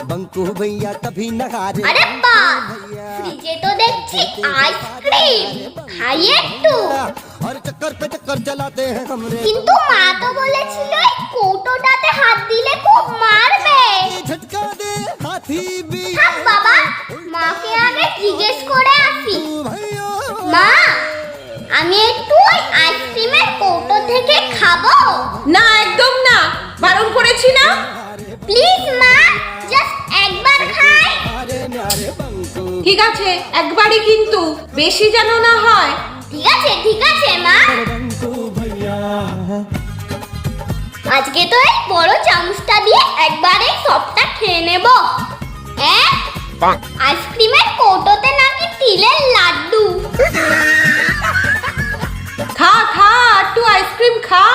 बंकू भैया कभी न हारे। আরে বাহ, ফ্রিজে তো দেখছি আইসক্রিম, খাই একটু। और चक्कर पे चक्कर चलाते हैं हमरे। কিন্তু মা তো বলেছিল এই কৌটোটাতে হাত দিলে খুব মারবে। झटका दे हाथी भी। থাক বাবা, মাকে আগে জিজ্ঞেস করে আসি। भैया মা, আমি একটু ওই আইসক্রিমের কৌটো থেকে খাবো? না, একদম না, বারণ করেছি না। প্লিজ মা, জাস্ট একবার খাই। न्यारे न्यारे बंकू। ঠিক আছে, একবারই কিন্তু, বেশি যেন না হয়। ঠিক আছে ঠিক আছে মা, बंकू भैया আজকে তো এই বড় চামচটা দিয়ে একবারে সবটা খেয়ে নেব। আইসক্রিমের কৌটোতে নাকি তিলের লাড্ডু। খা খা, একটু আইসক্রিম খা।